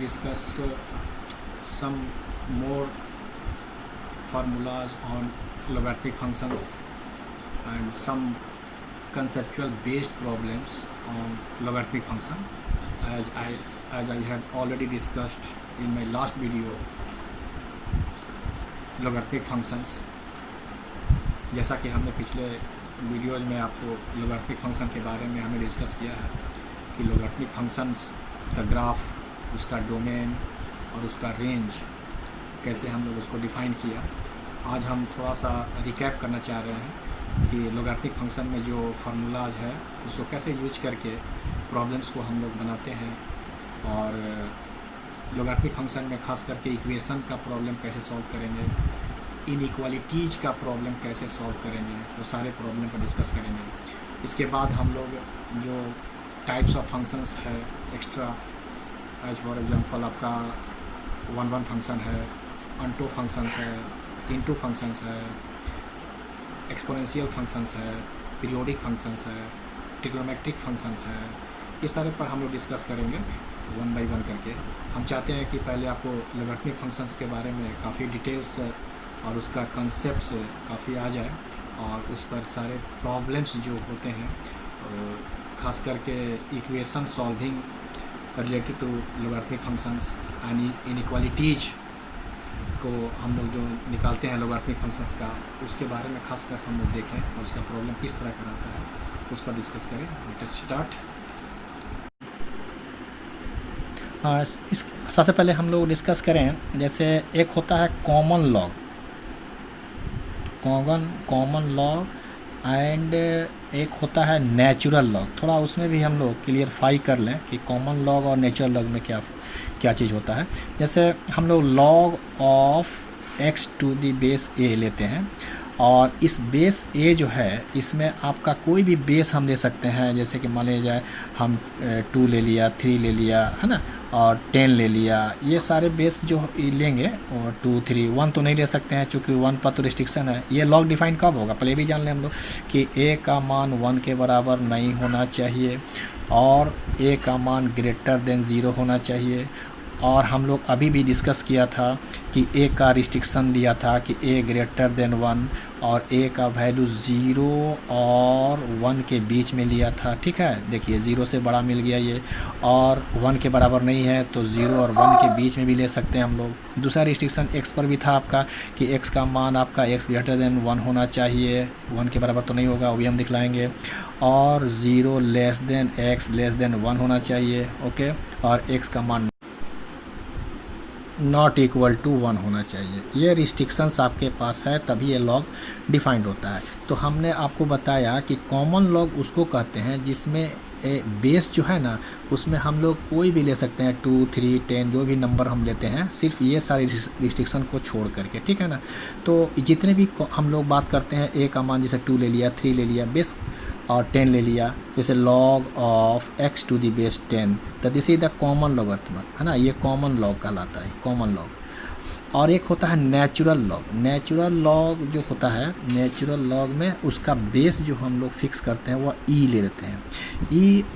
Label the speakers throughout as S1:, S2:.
S1: discuss some more formulas on logarithmic functions and some conceptual based problems on logarithmic function as I have already discussed in my last video logarithmic functions। जैसा कि हमने पिछले videos में आपको logarithmic function के बारे में हमने डिस्कस किया है कि लोगारिथमिक फंक्शंस का ग्राफ, उसका डोमेन और उसका रेंज कैसे हम लोग उसको डिफ़ाइन किया। आज हम थोड़ा सा रिकैप करना चाह रहे हैं कि लोगारिथमिक फंक्शन में जो फार्मूलाज है उसको कैसे यूज करके प्रॉब्लम्स को हम लोग बनाते हैं, और लोगारिथमिक फंक्शन में ख़ास करके इक्वेशन का प्रॉब्लम कैसे सॉल्व करेंगे, इनइक्वालिटीज़ का प्रॉब्लम कैसे सॉल्व करेंगे, वो सारे प्रॉब्लम पर डिस्कस करेंगे। इसके बाद हम लोग जो टाइप्स ऑफ फंक्शंस है एक्स्ट्रा, एज फॉर एग्जांपल आपका 1-1 फंक्शन है, अनटो फंक्शंस है, इनटू फंक्शंस है, एक्सपोनेंशियल फंक्शंस है, पीरियोडिक फंक्शंस है, ट्रिग्नोमेट्रिक फंक्शंस है, ये सारे पर हम लोग डिस्कस करेंगे 1 बाई 1 करके। हम चाहते हैं कि पहले आपको लोगारिथमिक फंक्शंस के बारे में काफ़ी डिटेल्स और उसका कंसेप्ट काफ़ी आ जाए, और उस पर सारे प्रॉब्लम्स जो होते हैं ख़ास करके equation solving related to logarithmic functions and inequalities को हम लोग जो निकालते हैं लोगारिथमिक फंक्शंस का, उसके बारे में खास कर हम लोग देखें और उसका प्रॉब्लम किस तरह का रहता है उस पर डिस्कस करें। Late us start.
S2: हाँ, इस सबसे पहले हम लोग डिस्कस करें, जैसे एक होता है कॉमन लॉग एंड एक होता है नेचुरल लॉग। थोड़ा उसमें भी हम लोग क्लियरफाई कर लें कि कॉमन लॉग और नेचुरल लॉग में क्या चीज़ होता है। जैसे हम लोग log of x to the base a लेते हैं, और इस बेस a जो है इसमें आपका कोई भी बेस हम ले सकते हैं। जैसे कि मान लिया जाए हम 2 ले लिया, 3 ले लिया, है ना, और 10 ले लिया, ये सारे बेस जो लेंगे, और 2, 3, 1 तो नहीं ले सकते हैं क्योंकि 1 पर तो रिस्ट्रिक्शन है। ये लॉग डिफाइन कब होगा पहले भी जान लें हम लोग कि a का मान 1 के बराबर नहीं होना चाहिए और a का मान ग्रेटर देन 0 होना चाहिए। और हम लोग अभी भी डिस्कस किया था कि a का रिस्ट्रिक्शन लिया था कि a ग्रेटर देन 1 और a का वैल्यू 0 और 1 के बीच में लिया था। ठीक है, देखिए 0 से बड़ा मिल गया ये, और 1 के बराबर नहीं है तो 0 और 1 के बीच में भी ले सकते हैं हम लोग। दूसरा रिस्ट्रिक्शन x पर भी था आपका कि x का मान आपका x ग्रेटर देन 1 होना चाहिए, 1 के बराबर तो नहीं होगा, वो भी हम दिखलाएंगे, और 0 less than x less than 1 होना चाहिए। ओके, और x का मान नॉट इक्वल टू 1 होना चाहिए। ये रिस्ट्रिक्शंस आपके पास है तभी ये लॉग डिफाइंड होता है। तो हमने आपको बताया कि कॉमन लॉग उसको कहते हैं जिसमें बेस जो है ना उसमें हम लोग कोई भी ले सकते हैं, 2, 3, 10 जो भी नंबर हम लेते हैं, सिर्फ ये सारी रिस्ट्रिक्शन को छोड़ करके। ठीक है ना, तो जितने भी हम लोग बात करते हैं a का मान जैसे 2 ले लिया, 3 ले लिया, बेस और 10 ले लिया, जैसे log of x to the base 10, तो this is the common logarithm, है ना, ये कॉमन लॉग कहलाता है, कॉमन लॉग। और एक होता है नेचुरल लॉग। नेचुरल लॉग जो होता है, नेचुरल लॉग में उसका बेस जो हम लोग फिक्स करते हैं वो e ले लेते हैं।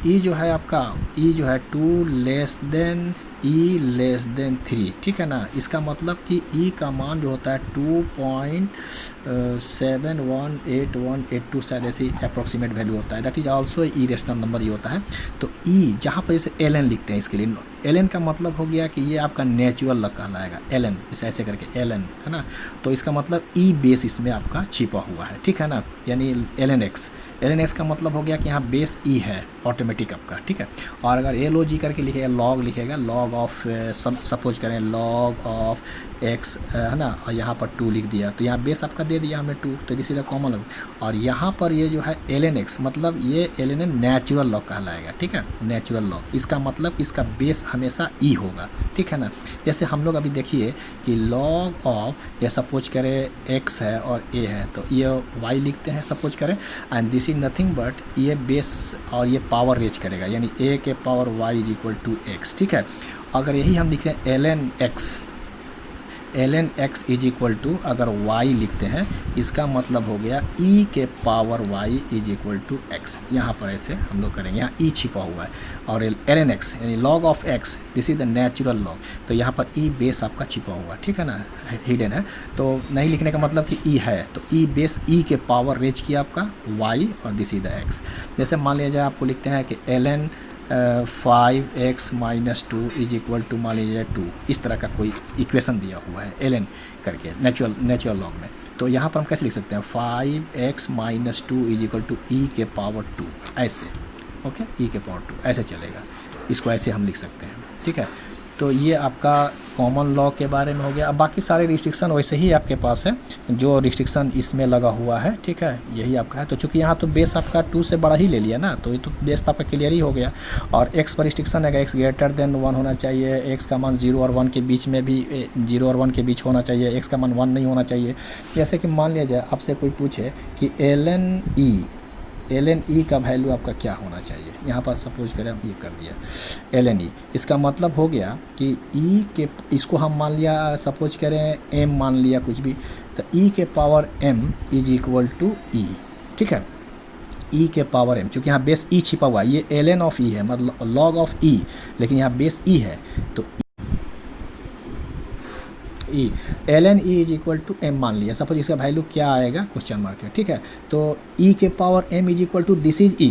S2: e जो है आपका, e जो है 2 less than e less than 3। ठीक है ना, इसका मतलब कि e का मान जो होता है 2.718182 शायद ऐसी अप्रोक्सीमेट वैल्यू होता है, that is also E rational number ये होता है। तो e जहाँ पर जैसे ln लिखते हैं, इसके लिए ln का मतलब हो गया कि ये आपका नेचुरल लॉग कहलाएगा, ln जैसे ऐसे करके ln, है ना, तो इसका मतलब e बेस इसमें आपका छिपा हुआ है। ठीक है ना, यानी ln x का मतलब हो गया कि यहाँ बेस e है ऑटोमेटिक आपका। ठीक है, और अगर LOG करके लिखेगा, लॉग लिखेगा, लॉग ऑफ सपोज करें लॉग ऑफ x, है ना, और यहाँ पर 2 लिख दिया, तो यहाँ बेस आपका दे दिया हमने 2, तो this is the common log. और यहाँ पर ये जो है ln x मतलब ये ln नेचुरल लॉग कहलाएगा। ठीक है, नेचुरल लॉग, इसका मतलब इसका बेस हमेशा e होगा। ठीक है ना, जैसे हम लोग अभी देखिए कि लॉग ऑफ, ये सपोज करें x है और a है, तो ये y लिखते हैं सपोज करें, and this is nothing but ये बेस और ये पावर रेज करेगा, यानी a के power y is equal to x। ठीक है, अगर यही हम लिखते हैं ln x, ln x is equal to अगर y लिखते हैं इसका मतलब हो गया e के power y is equal to x। यहाँ पर ऐसे हम लोग करेंगे, यहाँ e छिपा हुआ है और ln x यानी log of x this is the natural log, तो यहाँ पर e बेस आपका छिपा हुआ है, ठीक है ना, हिडन है, तो नहीं लिखने का मतलब कि e है, तो e बेस e के पावर रेज किया आपका y और दिस इज द x। जैसे मान लीजिए आपको लिखते हैं कि ln 5x minus 2 is equal to मान लीजिए 2, इस तरह का कोई इक्वेशन दिया हुआ है ln करके नेचुरल लॉग में, तो यहाँ पर हम कैसे लिख सकते हैं 5x minus 2 is equal to e के पावर 2 ऐसे, ओके, e के पावर 2 ऐसे चलेगा, इसको ऐसे हम लिख सकते हैं, ठीक है। तो ये आपका कॉमन लॉ के बारे में हो गया। अब बाकी सारे रिस्ट्रिक्शन वैसे ही आपके पास है, जो रिस्ट्रिक्शन इसमें लगा हुआ है, ठीक है, यही आपका है। तो चूंकि यहाँ तो बेस आपका 2 से बड़ा ही ले लिया ना, तो ये तो बेस तो आपका क्लियर ही हो गया। और x पर रिस्ट्रिक्शन है, x ग्रेटर देन 1 होना चाहिए, x का मान 0 और 1 के बीच में भी 0 और 1 के बीच होना चाहिए, x का मान 1 नहीं होना चाहिए। जैसे कि मान लिया जाए आपसे कोई पूछे कि ln e का वैल्यू आपका क्या होना चाहिए, यहाँ पर सपोज करें हम ये कर दिया ln e, इसका मतलब हो गया कि e के, इसको हम मान लिया सपोज करें m मान लिया कुछ भी, तो e के power m is equal to e, ठीक है, e के पावर m, चूँकि यहाँ बेस e छिपा हुआ है, ये ln ऑफ e है मतलब log ऑफ e, लेकिन यहाँ बेस e है, तो e ln e is equal to m मान लिया, सपोज इसका वैल्यू क्या आएगा क्वेश्चन मार्क है, ठीक है, तो e के power m is equal to this is e,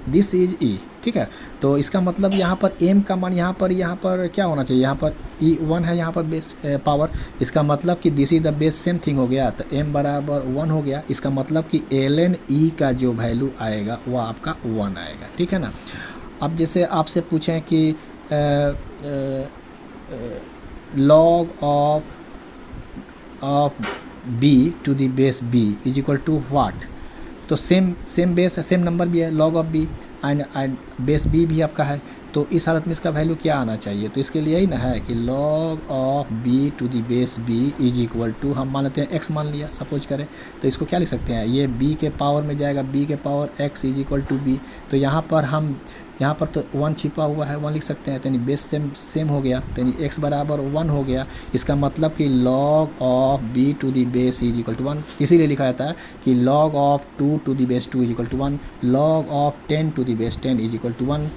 S2: this is e, ठीक है। तो इसका मतलब यहाँ पर m का मान यहाँ पर क्या होना चाहिए, यहाँ पर e 1 है, यहाँ पर बेस पावर, इसका मतलब कि this is the base same thing हो गया, तो m बराबर 1 हो गया, इसका मतलब कि ln e का जो वैल्यू आएगा वह आपका 1 आएगा, ठीक है ना। अब जैसे आपसे पूछें कि log of b to the base b is equal to what, तो सेम बेस है, सेम नंबर भी है log of b and base b भी आपका है, तो इस हालत में इसका वैल्यू क्या आना चाहिए, तो इसके लिए ही ना है कि log of b to the base b is equal to, हम मान लेते हैं x मान लिया सपोज करें, तो इसको क्या लिख सकते हैं, ये b के पावर में जाएगा, b के power x is equal to b, तो यहाँ पर तो 1 छिपा हुआ है, 1 लिख सकते हैं, तो यानी बेस सेम हो गया, तो यानी x बराबर 1 हो गया, इसका मतलब कि log of b to the base is equal to 1, इसीलिए लिखा जाता है कि log of 2 to the base 2 is equal to 1, log of 10 to the base 10 is equal to 1,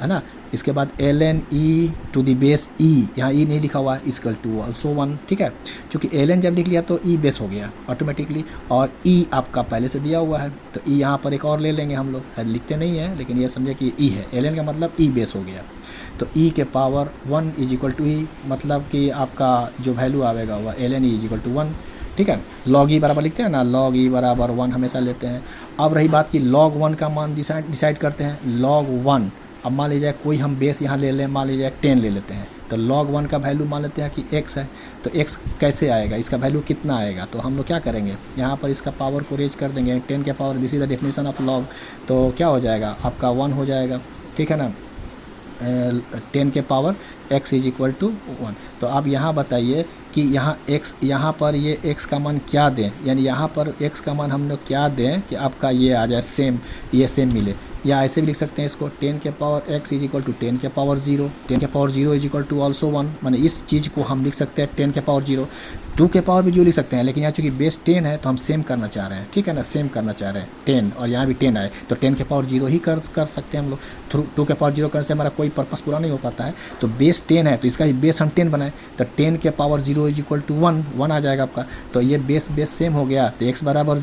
S2: है ना। इसके बाद ln e to the base e, यहाँ e नहीं लिखा हुआ है, इक्वल टू ऑल्सो 1, ठीक है, क्योंकि ln जब लिख लिया तो e बेस हो गया ऑटोमेटिकली, और e आपका पहले से दिया हुआ है, तो e यहाँ पर एक और ले लेंगे हम लोग, लिखते नहीं है लेकिन ये समझे कि e है, ln का मतलब e बेस हो गया, तो e के power 1 is equal to e, मतलब कि आपका जो वैल्यू आएगा वह ln e is equal to 1, ठीक है। log e बराबर लिखते हैं ना, log e बराबर 1 हमेशा लेते हैं। अब रही बात कि log 1 का मान डिसाइड करते हैं, log 1, अब मान लीजिए कोई हम बेस यहाँ ले लें, मान लीजिए 10 ले लेते हैं, तो log 1 का वैल्यू मान लेते हैं कि x है, तो x कैसे आएगा, इसका वैल्यू कितना आएगा, तो हम लोग क्या करेंगे, यहाँ पर इसका पावर को रेज कर देंगे, 10 के power, this is the definition of log, तो क्या हो जाएगा आपका 1 हो जाएगा, ठीक है ना, 10 के power x is equal to 1। तो आप यहाँ बताइए कि यहाँ पर ये x का मान क्या दें, यानी यहाँ पर x का मान हम लोग क्या दें कि आपका ये आ जाए सेम मिले, या ऐसे भी लिख सकते हैं इसको 10 के power x is equal to 10 के पावर 0, 10 के power 0 is equal to also 1, माने इस चीज़ को हम लिख सकते हैं 10 के पावर 0, 2 के पावर भी 0 लिख सकते हैं, लेकिन यहाँ चूँकि बेस 10 है तो हम सेम करना चाह रहे हैं, ठीक है ना, सेम करना चाह रहे हैं 10, और यहाँ भी 10 आए तो 10 के पावर 0 ही कर सकते हैं हम लोग, थ्रू 2 के पावर 0 करने से हमारा कोई पर्पस पूरा नहीं हो पाता है, तो बेस 10 है तो इसका भी बेस हम 10 बनाए, तो 10 के पावर 0 इज इक्वल टू 1 आ जाएगा आपका, तो ये बेस सेम हो गया, तो x बराबर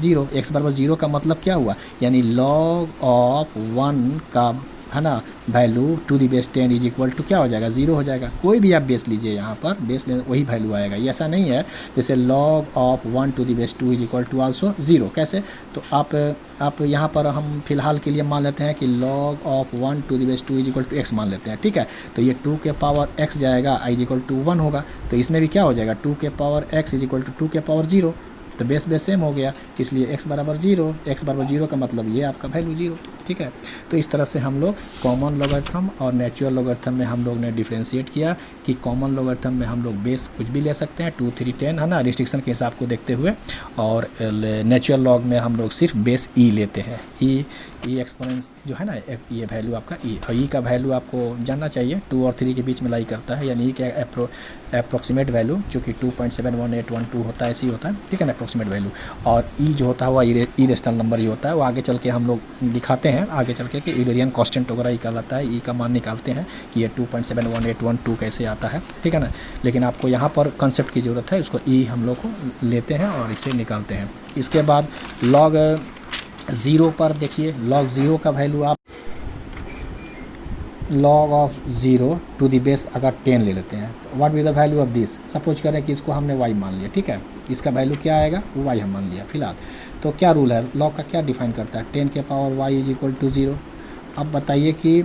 S2: 0 का मतलब क्या हुआ, यानी log ऑफ 1 का, है ना, value to the base 10 is equal to क्या हो जाएगा, 0 हो जाएगा। कोई भी आप बेस लीजिए, यहाँ पर बेस ले वही वैल्यू आएगा, ये ऐसा नहीं है जैसे log of 1 to the base 2 is equal to also 0, कैसे, तो आप यहाँ पर हम फिलहाल के लिए मान लेते हैं कि log of 1 to the base 2 is equal to x मान लेते हैं, ठीक है, तो ये 2 के पावर x जाएगा, i इज इक्वल टू 1 होगा, तो इसमें भी क्या हो जाएगा 2 के power x is equal to 2 के पावर 0, तो बेस सेम हो गया, इसलिए x बराबर 0 का मतलब ये आपका वैल्यू 0, ठीक है। तो इस तरह से हम लोग कॉमन लॉगरिथम और नेचुरल लॉगरिथम में हम लोग ने डिफ्रेंशिएट किया कि कॉमन लॉगरिथम में हम लोग बेस कुछ भी ले सकते हैं 2, 3, 10, है ना, रिस्ट्रिक्शन के हिसाब को देखते हुए, और नेचुरल लॉग में हम लोग सिर्फ बेस e लेते हैं, ई एक्सपोनेंस जो है ना, ये वैल्यू आपका ई, और ई का वैल्यू आपको जानना चाहिए 2 और 3 के बीच में लाई करता है, यानी ई के अप्रोक्सीमेट वैल्यू जो कि 2.71812 होता है, ऐसे ही होता है, ठीक है ना, अप्रोक्सीमेट वैल्यू। और ई जो होता है वो इरेशनल नंबर ही होता है, वो आगे चल के हम लोग दिखाते हैं आगे चल के कि इवेरियन कांस्टेंट वगैरह ई कहलाता है, ई का मान निकालते हैं कि ये 2.71812 कैसे आता है, ठीक है ना। लेकिन आपको यहाँ पर कंसेप्ट की ज़रूरत है, उसको ई हम लोग को लेते हैं और इसे निकालते हैं। इसके बाद लॉग 0 पर देखिए, लॉग 0 का वैल्यू आप log of 0 to the base अगर 10 ले लेते हैं तो what is the value of this, suppose करें कि इसको हमने y मान लिया, ठीक है, इसका वैल्यू क्या आएगा, वो y हम मान लिया फिलहाल। तो क्या रूल है, लॉग का क्या डिफाइन करता है, 10 के power y is equal to 0। अब बताइए कि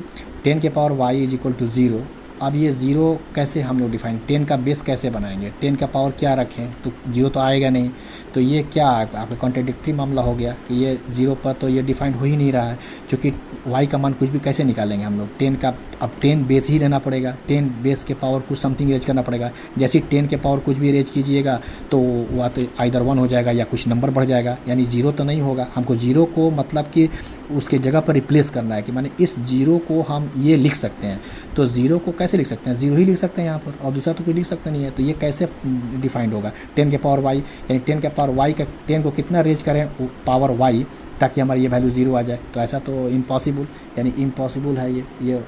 S2: 10 के power y is equal to 0, अब ये 0 कैसे हम लोग डिफाइन, 10 का बेस कैसे बनाएंगे, 10 का पावर क्या रखें, तो 0 तो आएगा नहीं, तो ये क्या आपका कॉन्ट्रडिक्टरी मामला हो गया कि ये 0 पर तो ये डिफाइंड हो ही नहीं रहा है, क्योंकि y का मान कुछ भी कैसे निकालेंगे हम लोग, 10 का, अब 10 बेस ही लेना पड़ेगा, 10 बेस के पावर कुछ समथिंग रेज करना पड़ेगा। जैसे 10 के पावर कुछ भी रेज कीजिएगा तो वह तो आइदर 1 हो जाएगा या कुछ नंबर बढ़ जाएगा, यानी 0 तो नहीं होगा। हमको 0 को मतलब कि उसके जगह पर रिप्लेस करना है, कि माने इस 0 को हम ये लिख सकते हैं, तो 0 को कैसे लिख सकते हैं, 0 ही लिख सकते हैं यहाँ पर, और दूसरा तो कोई लिख सकता नहीं है, तो ये कैसे डिफाइंड होगा, 10 के पावर y, यानी 10 के पावर y का 10 को कितना रेज करें पावर y ताकि हमारी ये वैल्यू 0 आ जाए, तो ऐसा तो इम्पॉसिबल, यानी इम्पॉसिबल है ये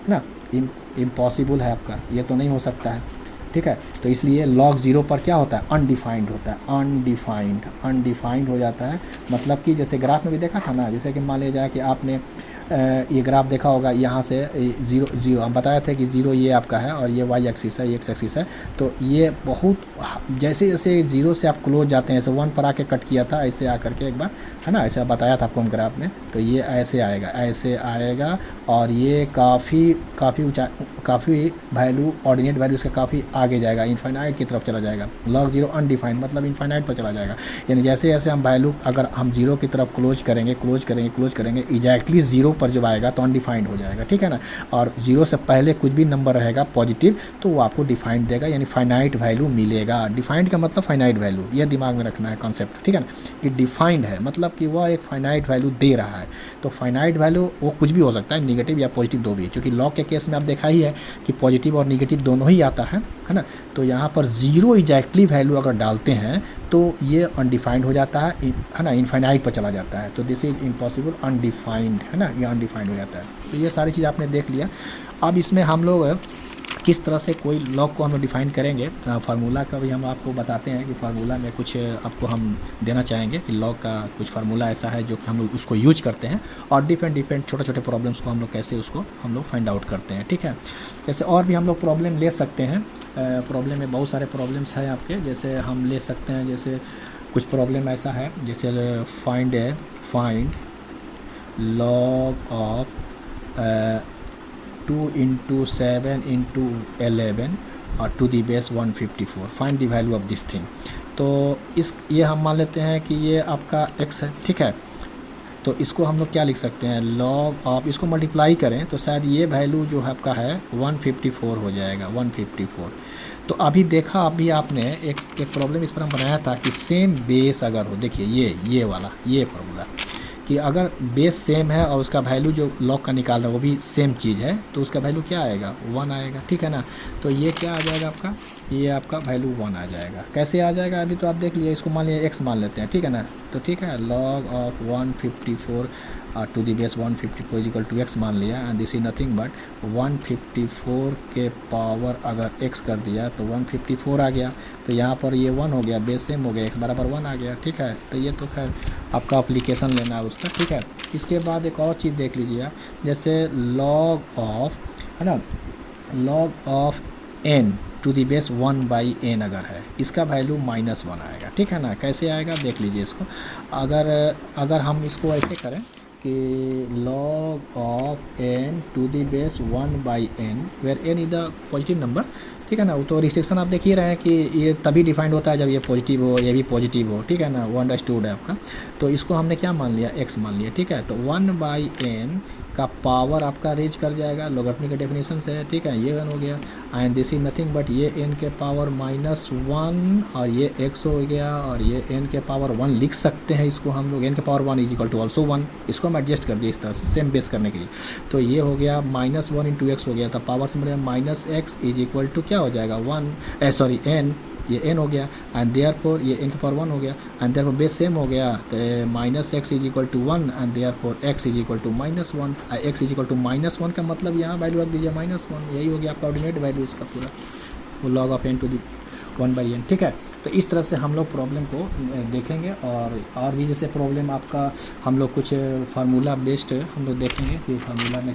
S2: ना, इम्पॉसिबल है आपका, ये तो नहीं हो सकता है, ठीक है। तो इसलिए log 0 पर क्या होता है, अनडिफाइंड होता है, अनडिफाइंड हो जाता है। मतलब कि जैसे ग्राफ में भी देखा था ना, जैसे कि मान लिया जाए कि आपने ये ग्राफ देखा होगा, यहाँ से 0 हम बताए थे कि 0 ये आपका है और ये y एक्सिस है, ये x एक्सिस है, तो ये बहुत जैसे जैसे 0 से आप क्लोज जाते हैं, ऐसे 1 पर आके कट किया था, ऐसे आकर के एक बार, है ना, ऐसा बताया था आपको हम ग्राफ में, तो ये ऐसे आएगा और ये काफ़ी वैल्यू, ऑर्डिनेट वैल्यू इसका काफ़ी आगे जाएगा, इनफाइनाइट की तरफ चला जाएगा। log 0 अनडिफाइंड मतलब इनफाइनाइट पर चला जाएगा, यानी जैसे जैसे हम वैल्यू अगर हम 0 की तरफ क्लोज करेंगे एग्जैक्टली 0 पर जब आएगा तो अनडिफाइंड हो जाएगा, ठीक है ना। और 0 से पहले कुछ भी नंबर रहेगा पॉजिटिव तो वो आपको डिफाइंड देगा, यानी फाइनाइट वैल्यू मिलेगा। डिफाइंड का मतलब फाइनाइट वैल्यू, ये दिमाग में रखना है कॉन्सेप्ट, ठीक है ना, कि डिफाइंड है मतलब कि वह एक फाइनाइट वैल्यू दे रहा है। तो फाइनाइट वैल्यू वो कुछ भी हो सकता है, निगेटिव या पॉजिटिव दो भी, क्योंकि लॉग के केस में आप देखा ही है कि पॉजिटिव और निगेटिव दोनों ही आता है ना। तो यहाँ पर 0 एग्जैक्टली वैल्यू अगर डालते हैं तो ये अनडिफाइंड हो जाता है ना, इनफाइनाइट पर चला जाता है, तो दिस इज इम्पॉसिबल अनडिफाइंड, है ना, ये अनडिफाइंड हो जाता है। तो ये सारी चीज़ आपने देख लिया। अब इसमें हम लोग किस तरह से कोई लॉग को हम लोग डिफाइन करेंगे, फार्मूला का भी हम आपको बताते हैं कि फार्मूला में कुछ आपको हम देना चाहेंगे कि लॉग का कुछ फार्मूला ऐसा है जो कि हम लोग उसको यूज करते हैं, और डिफरेंट छोटे छोटे प्रॉब्लम्स को हम लोग कैसे उसको हम लोग फाइंड आउट करते हैं, ठीक है। जैसे और भी हम लोग प्रॉब्लम ले सकते हैं, प्रॉब्लम में बहुत सारे प्रॉब्लम्स हैं आपके, जैसे हम ले सकते हैं, जैसे कुछ प्रॉब्लम ऐसा है, जैसे फाइंड लॉग ऑफ 2 × 7 × 11 और to the base 154, find the value of this thing. तो ये हम मान लेते हैं कि ये आपका x है, ठीक है। तो इसको हम लोग क्या लिख सकते हैं, लॉग ऑफ, इसको मल्टीप्लाई करें तो शायद ये वैल्यू जो आपका है 154 हो जाएगा, 154। तो अभी देखा अभी आपने एक प्रॉब्लम इस पर हम बनाया था कि सेम बेस अगर हो, देखिए ये वाला ये फार्मूला, कि अगर बेस सेम है और उसका वैल्यू जो लॉग का निकाल रहा है वो भी सेम चीज़ है, तो उसका वैल्यू क्या आएगा, 1 आएगा, ठीक है ना। तो ये क्या आ जाएगा आपका, ये आपका वैल्यू 1 आ जाएगा। कैसे आ जाएगा अभी तो आप देख लिए, इसको मान लिया x मान लेते हैं, ठीक है ना। तो ठीक है, log of 154 to the base 154 equal to x मान लिया, and this is nothing but 154 के पावर अगर x कर दिया तो 154 आ गया, तो यहाँ पर ये 1 हो गया, बेस सेम हो गया, x बराबर 1 आ गया, ठीक है। तो ये तो खैर आपका अप्लीकेशन लेना है उसका, ठीक है। इसके बाद एक और चीज़ देख लीजिए आप, जैसे लॉग ऑफ, है ना, log of n to the base 1/n अगर है, इसका वैल्यू -1 आएगा, ठीक है ना। कैसे आएगा देख लीजिए इसको, अगर हम इसको ऐसे करें कि log of n to the base 1/n where n is the positive number, ठीक है ना। वो तो रिस्ट्रिक्शन आप देख ही रहे हैं कि ये तभी डिफाइंड होता है जब ये पॉजिटिव हो, ये भी पॉजिटिव हो, ठीक है ना, वो अंडरस्टूड है आपका। तो इसको हमने क्या मान लिया, x मान लिया, ठीक है। तो 1/n का पावर आपका रेज कर जाएगा, लोगरिथमिक का डेफिनेशन से है, ठीक है, ये 1 हो गया। And this is nothing but ये n के पावर -1 और ये x हो गया, और ये n के पावर 1 लिख सकते हैं इसको हम लोग, n के power 1 is equal to also 1। इसको हम एडजस्ट कर दिए इस तरह से सेम बेस करने के लिए। तो ये हो गया -1 इंटू x हो गया था, पावर से मतलब -x इज इक्वल टू क्या हो जाएगा 1 सॉरी n, ये n हो गया, एंड देयर फोर ये n के पावर 1 हो गया, and therefore base same हो गया, तो -x is equal to 1 and therefore x is equal to -1। x is equal to -1 का मतलब यहाँ वैल्यू रख दीजिए -1, यही हो गया आपका ऑर्डिनेट वैल्यू इसका पूरा, वो log of n to the 1/n, ठीक है। तो इस तरह से हम लोग प्रॉब्लम को देखेंगे, और भी जैसे प्रॉब्लम आपका हम लोग कुछ फार्मूला बेस्ड हम लोग देखेंगे कि फार्मूला में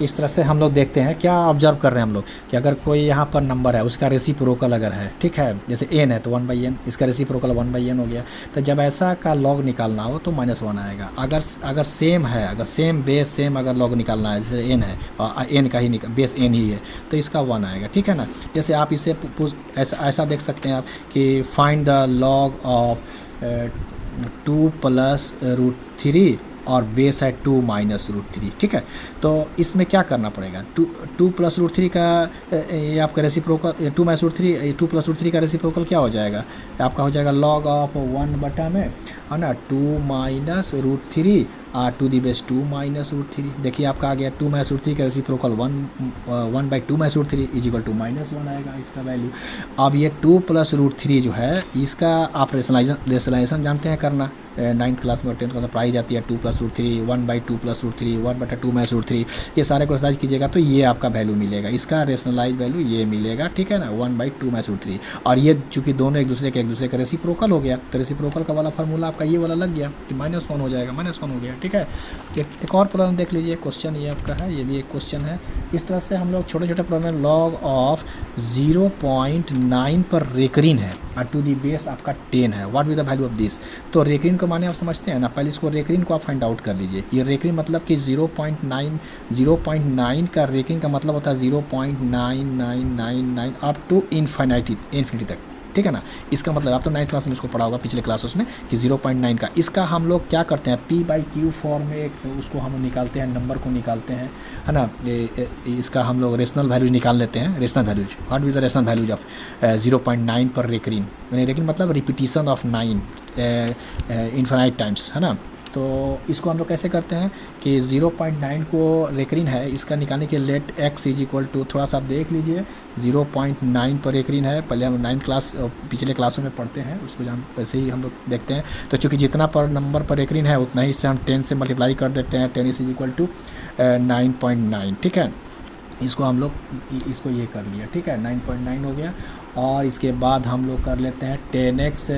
S2: इस तरह से हम लोग देखते हैं, क्या ऑब्जर्व कर रहे हैं हम लोग कि अगर कोई यहाँ पर नंबर है उसका रेसिप्रोकल अगर है, ठीक है, जैसे n है तो 1/n, इसका रेसिप्रोकल 1/n हो गया। तो जब ऐसा का लॉग निकालना हो तो -1 आएगा। अगर सेम है, अगर सेम बेस सेम अगर लॉग निकालना है, जैसे n है और n का ही बेस n ही है, तो इसका 1 आएगा, ठीक है ना। जैसे आप इसे ऐसा देख सकते हैं आप कि फाइंड द लॉग ऑफ 2 + √3 और बेस है 2 - √3, ठीक है। तो इसमें क्या करना पड़ेगा, 2 + √3 का ये आपका रेसिप्रोकल 2 - √3 2 + √3 का रेसिप्रोकल क्या हो जाएगा, आपका हो जाएगा log ऑफ 1 बटा में, है ना, 2 - √3 टू दी बेस 2 - √3। देखिए आपका आ गया 2 - √3 का रेसिप्रोकल 1/2 - √3 इज इक्वल टू -1 आएगा इसका वैल्यू। अब ये 2 + √3 जो है इसका आप रेशनलाइजेशन जानते हैं करना, 9th क्लास में 10th क्लास में पढ़ाई जाती है। 2 + √3 1/2 + √3 1/2 - √3, ये सारे को एक्सरसाइज कीजिएगा तो ये आपका वैल्यू मिलेगा, इसका रेशनलाइज वैल्यू ये मिलेगा, ठीक है ना, 1/2 - √3। और ये चूँकि दोनों एक दूसरे का रेसिप्रोकल हो गया, तो रेसिप्रोकल का वाला फार्मूला आपका ये वाला लग गया कि -1 हो जाएगा, -1 हो गया, ठीक है। एक और प्रॉब्लम देख लीजिए, क्वेश्चन ये आपका है, ये भी एक क्वेश्चन है। इस तरह से हम लोग छोटे छोटे प्रॉब्लम, लॉग ऑफ 0.9 पर रेकरिन है और टू दी बेस आपका 10 है, what with the value of this. तो रेकरिन को माने आप समझते हैं ना, पहले इसको रेकरिन को आप फाइंड आउट कर लीजिए। ये रेकरिन मतलब कि 0.9 का रेकरिन का मतलब होता है 0.9999 अप टू इन्फिनिटी तक, ठीक है ना। इसका मतलब आप तो 9th क्लास में इसको पढ़ा होगा पिछले क्लासेस में कि 0.9 का, इसका हम लोग क्या करते हैं, P/Q फॉर्म में उसको हम निकालते हैं, नंबर को निकालते हैं, है ना। इसका हम लोग रेशनल वैल्यूज निकाल लेते हैं, rational values, what with the rational values of 0.9 पर रेकरिन, यानी रेकरिन मतलब रिपीटिशन ऑफ 9 इन्फिनाइट टाइम्स, है ना। तो इसको हम लोग कैसे करते हैं कि 0.9 को रेकरिन है, इसका निकालने के let x is equal to, थोड़ा सा आप देख लीजिए, 0.9 पर रेकरिन है, पहले हम 9th क्लास पिछले क्लासों में पढ़ते हैं उसको, हम वैसे ही हम लोग देखते हैं। तो चूँकि जितना पर नंबर पर रेकरिन है उतना ही से हम 10 से मल्टीप्लाई कर देते हैं, 10 इज इक्वल टू 9.9, ठीक है। इसको हम लोग इसको ये कर लिया, ठीक है, 9.9 हो गया। और इसके बाद हम लोग कर लेते हैं 10x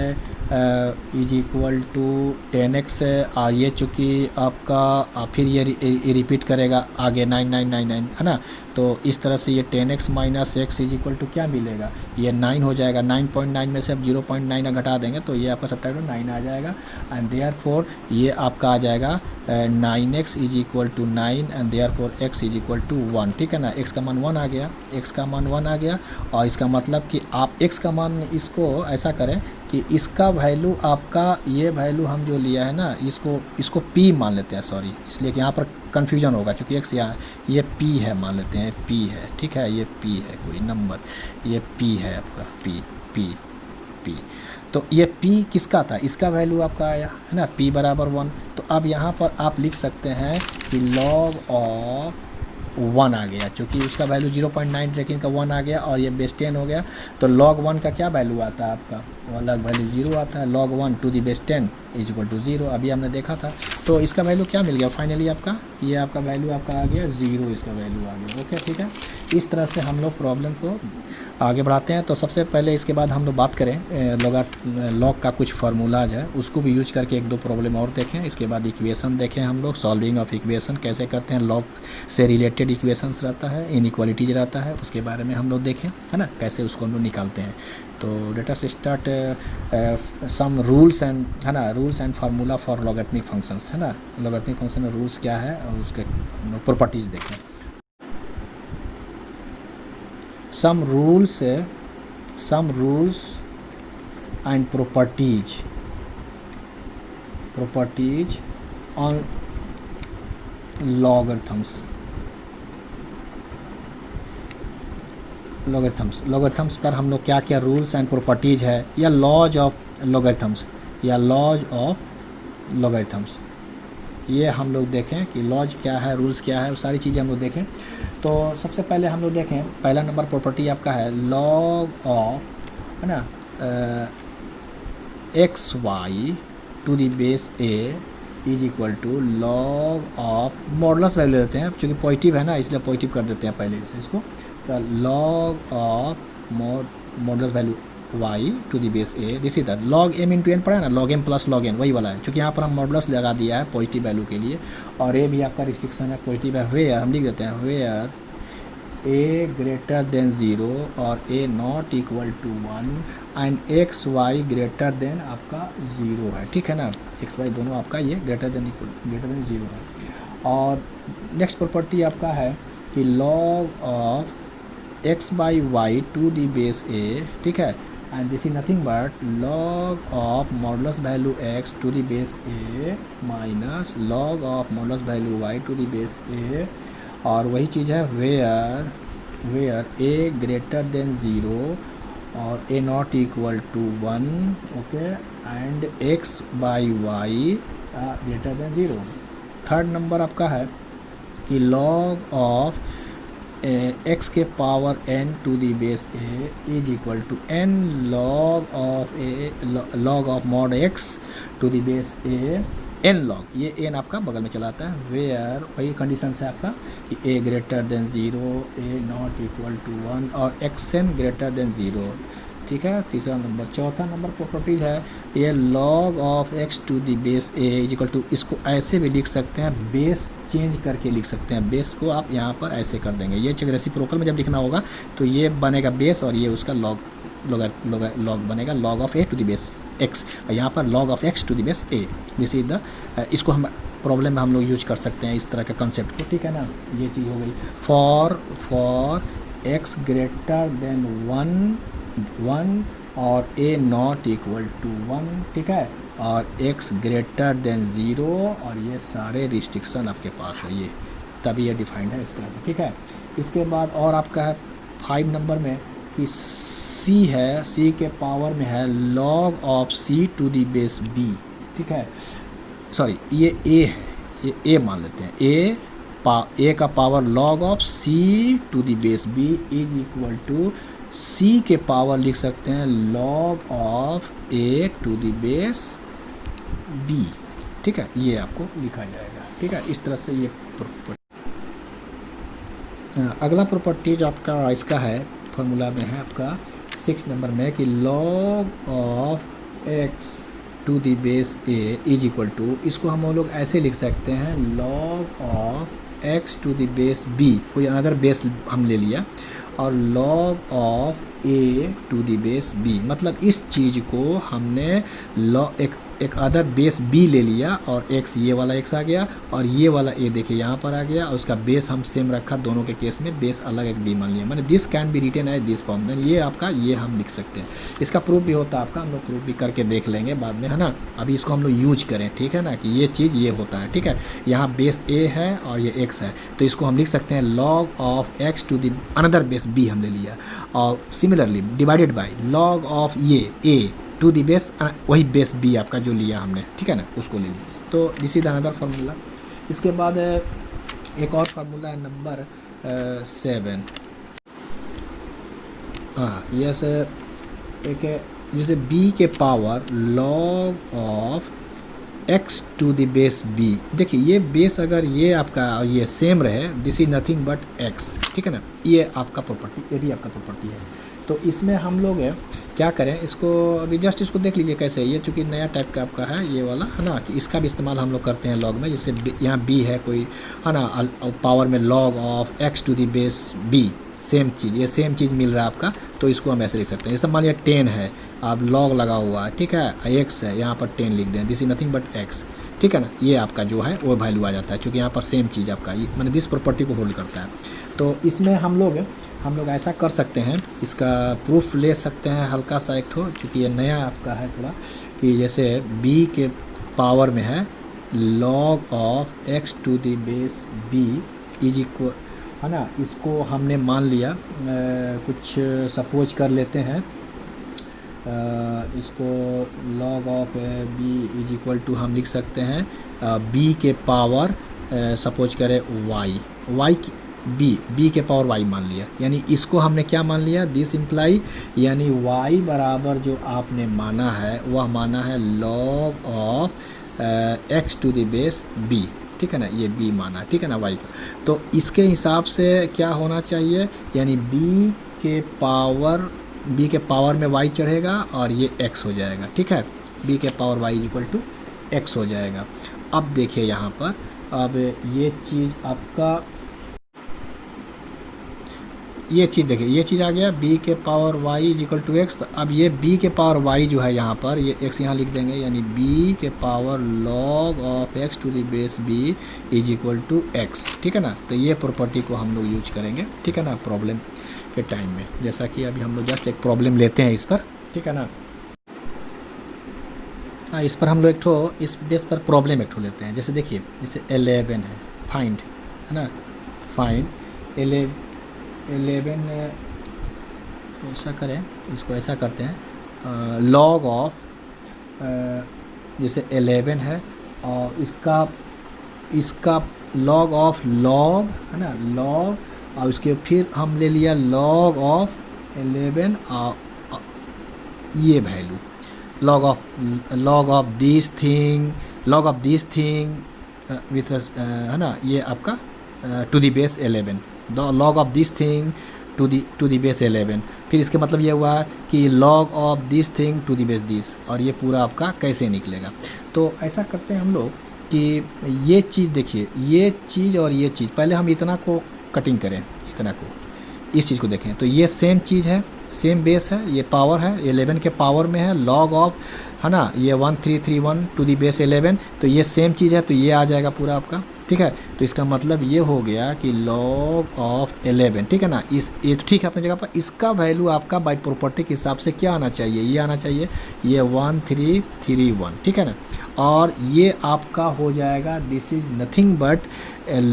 S2: is equal to 10x, और ये चूँकि आपका फिर ये रिपीट करेगा आगे 9999, है ना। तो इस तरह से ये 10x - x is equal to क्या मिलेगा, ये 9 हो जाएगा। 9.9 में से अब 0.9 घटा देंगे तो ये आपका सबटाइटल 9 आ जाएगा, एंड देयरफॉर ये आपका आ जाएगा 9x is equal to 9 and therefore x is equal to 1, ठीक है ना। x का मान 1 आ गया, x का मान 1 आ गया, और इसका मतलब कि आप x का मान इसको ऐसा करें कि इसका वैल्यू आपका, ये वैल्यू हम जो लिया है ना, इसको p मान लेते हैं, सॉरी, इसलिए कि यहाँ पर कन्फ्यूजन होगा क्योंकि x यहाँ ये p है, मान लेते हैं p है, ठीक है, ये p है कोई नंबर, ये p है आपका p। तो ये p किसका था, इसका वैल्यू आपका आया है ना, p बराबर 1। तो अब यहाँ पर आप लिख सकते हैं कि log ऑफ 1 आ गया, क्योंकि उसका वैल्यू 0.9 रेकरिन का 1 आ गया और ये बेस 10 हो गया। तो log 1 का क्या वैल्यू आता है आपका, वो अलग वैल्यू 0 आता है। log 1 to the base 10 is equal to 0, अभी हमने देखा था। तो इसका वैल्यू क्या मिल गया फाइनली आपका, ये आपका वैल्यू आपका आ गया 0, इसका वैल्यू आ गया, ओके, ठीक है। इस तरह से हम लोग प्रॉब्लम को आगे बढ़ाते हैं। तो सबसे पहले इसके बाद हम लोग बात करें लॉग का कुछ फार्मूलाज है, उसको भी यूज करके 1-2 प्रॉब्लम और देखें। इसके बाद इक्वेशन देखें हम लोग, सॉल्विंग ऑफ इक्वेशन कैसे करते हैं, लॉग से रिलेटेड इक्वेशंस रहता है, इनइक्वालिटीज रहता है, उसके बारे में हम लोग देखें, है ना, कैसे उसको हम लोग निकालते हैं। तो let us start some rules and, है ना, rules and formula for logarithmic functions, है ना। लॉगरिथमिक फंक्शन में रूल्स क्या है और उसके प्रॉपर्टीज़ देखें। some rules and properties on logarithms पर हम लोग क्या क्या रूल्स एंड प्रॉपर्टीज़ है, या लॉज ऑफ लॉगरिथम्स, ये हम लोग देखें कि लॉज क्या है, रूल्स क्या है, वो सारी चीज़ें हम लोग देखें। तो सबसे पहले हम लोग देखें, पहला नंबर प्रॉपर्टी आपका है लॉग ऑफ, है ना, x y to the base a is equal to log of, modulus value देते हैं चूँकि पॉजिटिव है ना, इसलिए पॉजिटिव कर देते हैं पहले से इसको। तो log of modulus value y to the base a, this is the log m into n पड़ा है ना, log m plus log n वही वाला है, क्योंकि यहाँ पर हम मॉडुलस लगा दिया है पॉजिटिव वैल्यू के लिए, और a भी आपका रिस्ट्रिक्शन है पॉजिटिव है। वेयर हम लिख देते हैं वेयर a ग्रेटर देन 0 और a not equal to 1 and x y greater than आपका 0 है, ठीक है ना, एक्स वाई दोनों आपका ये ग्रेटर देन 0 है। और नेक्स्ट प्रॉपर्टी आपका है कि log of x by y to the base a, ठीक है, and this is nothing but log of modulus value x to the base a minus log of modulus value y to the base a, और वही चीज़ है where a greater than 0 और a not equal to 1, okay, and x by y greater than 0। Third number आपका है कि log of x के power n to the base a is equal to n log of mod x to the base a n log, ये n आपका बगल में चलाता है। वेयर वही कंडीशन है आपका कि a greater than 0, a not equal to 1 और xn ग्रेटर देन 0, ठीक है, तीसरा नंबर। चौथा नंबर प्रॉपर्टीज है ये log of x to the base a is equal to, इसको ऐसे भी लिख सकते हैं, बेस चेंज करके लिख सकते हैं, बेस को आप यहाँ पर ऐसे कर देंगे, ये रेसिप्रोकल में जब लिखना होगा तो ये बनेगा बेस और ये उसका लॉग बनेगा log of a to the base x, और यहाँ पर log of x to the base a, this is the, इसको हम प्रॉब्लम में हम लोग यूज कर सकते हैं इस तरह के कंसेप्ट को, ठीक है ना, ये चीज़ हो गई। फॉर x ग्रेटर देन 1 और a नॉट इक्वल टू 1, ठीक है, और x ग्रेटर देन 0 और ये सारे रिस्ट्रिक्शन आपके पास है, ये तभी ये डिफाइंड है इस तरह से, ठीक है। इसके बाद और आपका है 5 नंबर में कि c है, c के पावर में है log of c to the base b, ठीक है, सॉरी ये a है, ये a मान लेते हैं, a का power log of c to the base b is equal to c के पावर लिख सकते हैं log of a to the base b, ठीक है, ये आपको लिखा जाएगा, ठीक है, इस तरह से ये अगला प्रॉपर्टीज आपका इसका है, फार्मूला में है आपका 6 नंबर में कि log of x to the base a is equal to, इसको हम लोग ऐसे लिख सकते हैं log of x to the base b, कोई अनदर बेस हम ले लिया, और log of a to the base b, मतलब इस चीज़ को हमने एक अदर बेस b ले लिया और x, ये वाला x आ गया और ये वाला a देखिए यहाँ पर आ गया, और उसका बेस हम सेम रखा, दोनों के केस में बेस अलग एक b मान लिया, मैंने this can be written as this form, then ये आपका ये हम लिख सकते हैं। इसका प्रूफ भी होता है आपका, हम लोग प्रूफ भी करके देख लेंगे बाद में, है ना, अभी इसको हम लोग यूज करें, ठीक है ना, कि ये चीज़ ये होता है, ठीक है, यहाँ बेस a है और ये x है, तो इसको हम लिख सकते हैं log of x to the another base b हम ले लिया, और similarly divided by log of ये a टू दी बेस, वही बेस बी आपका जो लिया हमने, ठीक है ना, उसको ले लिया, तो दिस इज अनदर फार्मूला। इसके बाद एक और फार्मूला है नंबर 7, हाँ यस, एक है जैसे b के power log of x to the base b, देखिए ये बेस अगर ये आपका और ये सेम रहे, this is nothing but x, ठीक है ना, ये आपका प्रॉपर्टी, ये भी आपका प्रॉपर्टी है। तो इसमें हम लोग क्या करें, इसको अभी जस्ट इसको देख लीजिए कैसे, ये चूँकि नया टाइप का आपका है ये वाला, है ना, कि इसका भी इस्तेमाल हम लोग करते हैं लॉग में, जैसे यहाँ b है कोई, है ना, पावर में log of x to the base b, same चीज़, ये सेम चीज़ मिल रहा है आपका, तो इसको हम ऐसे लिख सकते हैं। जैसे मान लिया 10 है, आप log लगा हुआ है, ठीक है, x है, यहाँ पर 10 लिख दें, this is nothing but x, ठीक है ना, ये आपका जो है वो वैल्यू आ जाता है, क्योंकि यहाँ पर सेम चीज़ आपका ये मैंने दिस प्रॉपर्टी को होल्ड करता है। तो इसमें हम लोग हम लोग ऐसा कर सकते हैं, इसका प्रूफ ले सकते हैं हल्का सा एक ठो, चूँकि ये नया आपका है थोड़ा, कि जैसे b के पावर में है log of x to the base b is equal, है ना, इसको हमने मान लिया कुछ सपोज कर लेते हैं, इसको log of b is equal to हम लिख सकते हैं b के पावर सपोज करें y b के पावर y मान लिया, यानी इसको हमने क्या मान लिया, दिस इम्प्लाई, यानी y बराबर जो आपने माना है वह माना है log of x to the base b, ठीक है ना, ये b माना, ठीक है ना, y का। तो इसके हिसाब से क्या होना चाहिए, यानी b के पावर में y चढ़ेगा और ये x हो जाएगा, ठीक है, b के power y equal to x हो जाएगा। अब देखिए यहाँ पर, अब ये चीज़ आपका, ये चीज़ देखिए, ये चीज़ आ गया b के power y is equal to x. तो अब ये b के पावर y जो है यहाँ पर, ये x यहाँ लिख देंगे, यानी b के power log of x to the base b is equal to x, ठीक है ना। तो ये प्रॉपर्टी को हम लोग यूज करेंगे, ठीक है ना, प्रॉब्लम के टाइम में, जैसा कि अभी हम लोग जस्ट एक प्रॉब्लम लेते हैं इस पर, ठीक है ना। इस पर हम लोग एक ठो, इस बेस पर प्रॉब्लम एक ठो लेते हैं। जैसे देखिए, जैसे 11 है, फाइंड, है ना, फाइंड 11, ऐसा करें, इसको ऐसा करते हैं, लॉग ऑफ, जैसे 11 है और इसका लॉग ऑफ लॉग, है ना, लॉग, और उसके फिर हम ले लिया लॉग ऑफ 11 और ये value log of this thing with है ना, ये आपका to the base 11, log of this thing to the base 11, फिर इसके मतलब ये हुआ कि log of this thing to the base this, और ये पूरा आपका कैसे निकलेगा। तो ऐसा करते हैं हम लोग कि ये चीज़ देखिए, ये चीज़ और ये चीज़, पहले हम इतना को कटिंग करें, इतना को, इस चीज़ को देखें, तो ये सेम चीज़ है, सेम बेस है, ये पावर है, 11 के पावर में है, log ऑफ, है ना, ये 1331 टू दी बेस 11, तो ये सेम चीज़ है, तो ये आ जाएगा पूरा आपका, ठीक है। तो इसका मतलब ये हो गया कि log ऑफ 11, ठीक है ना, इस ये तो ठीक है अपनी जगह पर, इसका वैल्यू आपका बाई प्रॉपर्टी के हिसाब से क्या आना चाहिए, ये आना चाहिए, ये 1331, ठीक है ना, और ये आपका हो जाएगा, this is nothing but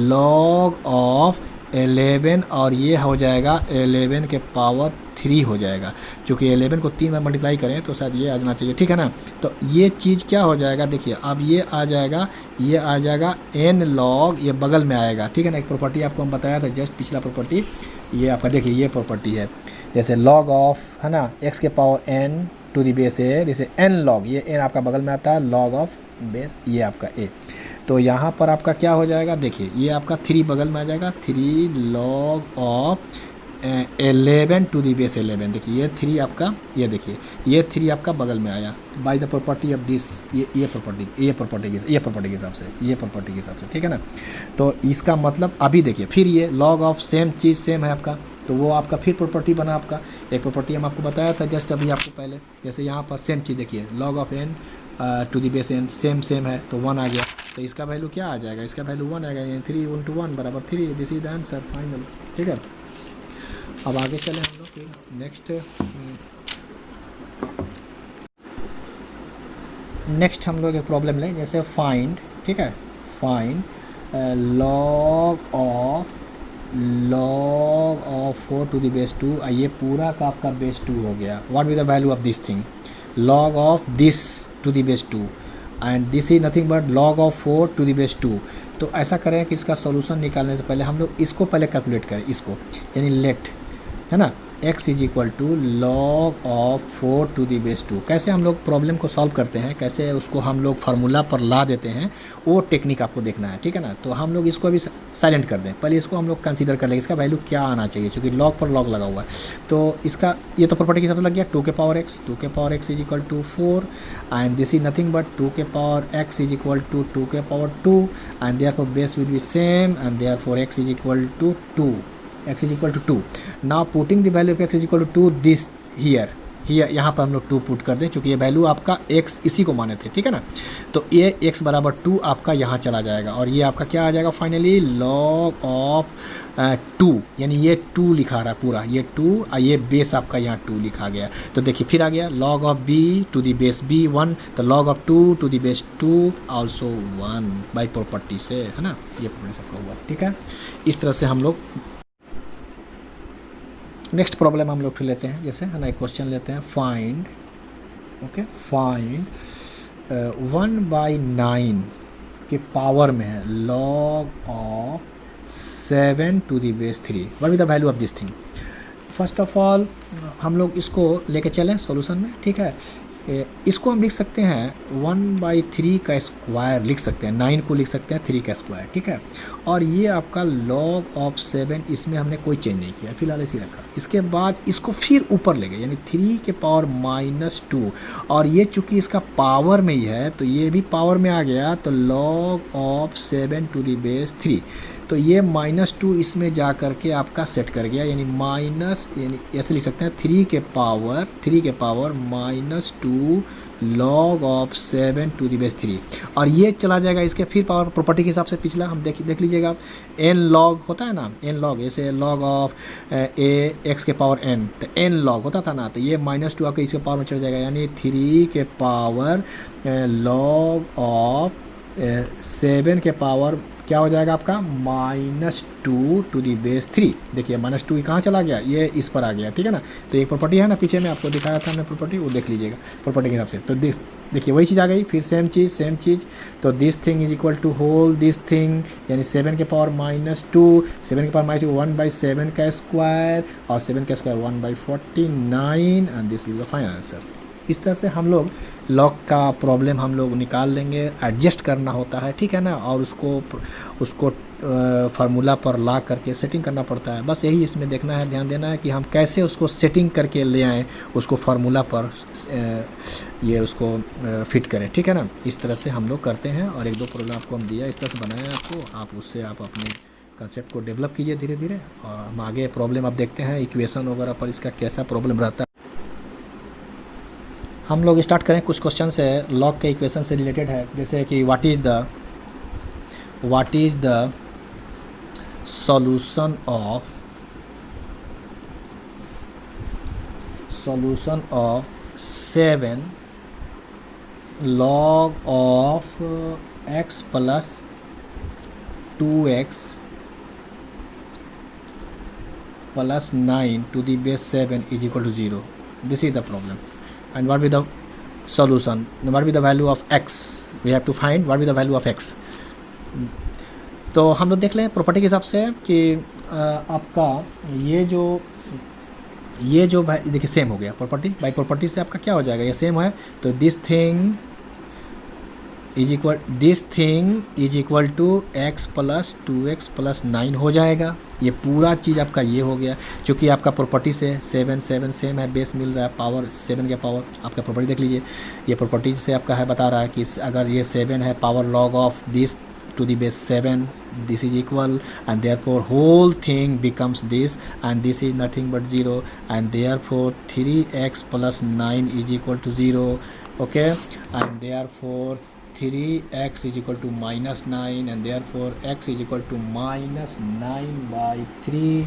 S2: log of 11, और ये हो जाएगा 11 के पावर 3 हो जाएगा, क्योंकि 11 को 3 में मल्टीप्लाई करें तो शायद ये आ जाना चाहिए, ठीक है ना। तो ये चीज़ क्या हो जाएगा, देखिए अब ये आ जाएगा, ये आ जाएगा n log, ये बगल में आएगा, ठीक है ना। एक प्रॉपर्टी आपको हम बताया था जस्ट पिछला प्रॉपर्टी, ये आपका देखिए ये प्रॉपर्टी है, जैसे log ऑफ, है ना, x के power n to the base a, जैसे n log, ये n आपका बगल में आता है, log ऑफ बेस ये आपका a, तो यहाँ पर आपका क्या हो जाएगा, देखिए ये आपका 3 बगल में आ जाएगा, 3 log of 11 to the base 11, देखिए ये 3 आपका, ये देखिए ये 3 आपका बगल में आया by the property of this, ये प्रॉपर्टी के हिसाब से, ये प्रॉपर्टी के हिसाब से, ठीक है ना। तो इसका मतलब अभी देखिए, फिर ये log of same cheese same है आपका, तो वो आपका फिर प्रॉपर्टी बना आपका, एक प्रॉपर्टी हम आपको बताया था जस्ट अभी आपको पहले, जैसे यहाँ पर सेम चीज़ देखिए, log of n to the base n same है, तो 1 आ गया, तो इसका वैल्यू क्या आ जाएगा, इसका वैल्यू 1 आएगा, 3 × 1 बराबर 3, this is the answer final, ठीक है। अब आगे चले हम लोग फिर नेक्स्ट हम लोग एक प्रॉब्लम लें, जैसे फाइंड, ठीक है, find log of 4 to the base 2, ये पूरा का आपका बेस 2 हो गया, what will the value of this thing, log of this to the base 2, and this is nothing but log of 4 to the base 2। तो ऐसा करें कि इसका सॉल्यूशन निकालने से पहले हम लोग इसको पहले कैलकुलेट करें, इसको, यानी लेट, है ना, x is equal to log of 4 to the base 2। कैसे हम लोग प्रॉब्लम को सॉल्व करते हैं, कैसे उसको हम लोग फार्मूला पर ला देते हैं, वो टेक्निक आपको देखना है, ठीक है ना। तो हम लोग इसको अभी साइलेंट कर दें, पहले इसको हम लोग कंसीडर कर लेंगे, इसका वैल्यू क्या आना चाहिए, क्योंकि log पर log लगा हुआ है। तो इसका ये तो प्रॉपर्टी के हिसाब से लग गया, 2 के power x is equal to 4, एंड दिस इज नथिंग बट 2 के power x is equal to 2 के power 2, and therefore base will be same, and therefore x is equal to 2, x is equal to 2. Now putting the value of x is equal to 2 this here, ये यहाँ पर हम लोग 2 put कर दें, क्योंकि ये वैल्यू आपका x इसी को माने थे, ठीक है ना। तो ये x बराबर 2 आपका यहाँ चला जाएगा, और ये आपका क्या आ जाएगा फाइनली, log ऑफ 2, यानी ये 2 लिखा रहा है पूरा, ये 2, ये बेस आपका यहाँ 2 लिखा गया। तो देखिए फिर आ गया log of b to the base b 1, तो log of 2 to the base 2 also 1 by property से, है ना, ये प्रॉपर्टी सबका हुआ, ठीक है। इस तरह से हम लोग नेक्स्ट प्रॉब्लम हम लोग लेते हैं, जैसे है ना, एक क्वेश्चन लेते हैं, फाइंड, ओके, फाइंड 1/9 के पावर में है log of 7 to the base 3, what is the value of this thing. First of all हम लोग इसको लेके चलें सॉल्यूशन में, ठीक है। इसको हम लिख सकते हैं 1/3 का स्क्वायर लिख सकते हैं, 9 को लिख सकते हैं 3 का स्क्वायर, ठीक है। और ये आपका log ऑफ 7, इसमें हमने कोई चेंज नहीं किया, फिलहाल ऐसे ही रखा। इसके बाद इसको फिर ऊपर ले गए, यानी 3 के पावर -2, और ये चूँकि इसका पावर में ही है तो ये भी पावर में आ गया, तो log of 7 to the base 3, तो ये -2 इसमें जा कर के आपका सेट कर गया, यानी यानी ऐसे लिख सकते हैं 3 के power -2 log of 7 to the base 3, और ये चला जाएगा इसके फिर पावर प्रॉपर्टी के हिसाब से, पिछला हम देख लीजिएगा, n log होता है ना, n log, जैसे log ऑफ x के पावर n, तो n log होता था ना, तो ये -2 आपके इसके पावर में चढ़ जाएगा, यानी 3 के पावर log ऑफ 7 के पावर क्या हो जाएगा आपका -2 टू दी बेस 3। देखिए -2 कहाँ चला गया, ये इस पर आ गया, ठीक है ना। तो एक प्रॉपर्टी है ना, पीछे में आपको दिखाया था हमने प्रॉपर्टी, वो देख लीजिएगा प्रॉपर्टी के हिसाब से। तो देखिए वही चीज़ आ गई, फिर सेम चीज़, तो this thing is equal to whole this thing, यानी 7 के पावर -2, 7 के पावर -2 1/7 का स्क्वायर, और 7 का square 1/49, and this will be the final answer. इस तरह से हम लोग लॉग का प्रॉब्लम हम लोग निकाल लेंगे, एडजस्ट करना होता है, ठीक है ना, और उसको फार्मूला पर ला करके सेटिंग करना पड़ता है। बस यही इसमें देखना है, ध्यान देना है कि हम कैसे उसको सेटिंग करके ले आएँ, उसको फार्मूला पर ये उसको फिट करें, ठीक है ना। इस तरह से हम लोग करते हैं, और 1-2 प्रॉब्लम आपको हम दिया, इस तरह से बनाया आपको, आप उससे आप अपने कंसेप्ट को डेवलप कीजिए धीरे धीरे, और हम आगे प्रॉब्लम आप देखते हैं इक्वेशन वगैरह पर इसका कैसा प्रॉब्लम रहता है। हम लोग स्टार्ट करें, कुछ क्वेश्चन से लॉग के इक्वेशन से रिलेटेड है, जैसे कि what is the solution of 7 log of x plus 2x plus 9 to the base 7 is equal to 0। This is the problem, and what will be the solution, what will be the value of x, we have to find what will be the value of x। तो हम लोग देख लें property के हिसाब से कि आपका ये जो देखिए सेम हो गया, प्रॉपर्टी बाई प्रॉपर्टी से आपका क्या हो जाएगा, ये सेम है, तो this thing is equal to x plus 2x plus 9 हो जाएगा। ये पूरा चीज़ आपका ये हो गया, क्योंकि आपका प्रॉपर्टी से 7 सेम है, बेस मिल रहा है, पावर 7 के पावर, आपका प्रॉपर्टी देख लीजिए, ये प्रॉपर्टी से आपका है, बता रहा है कि अगर ये 7 है, power log of this to the base 7, this is equal, and therefore whole thing becomes this, and this is nothing but 0, and therefore 3x plus 9 is equal to 0, okay, and therefore 3x is equal to -9, and therefore x is equal to -9/3,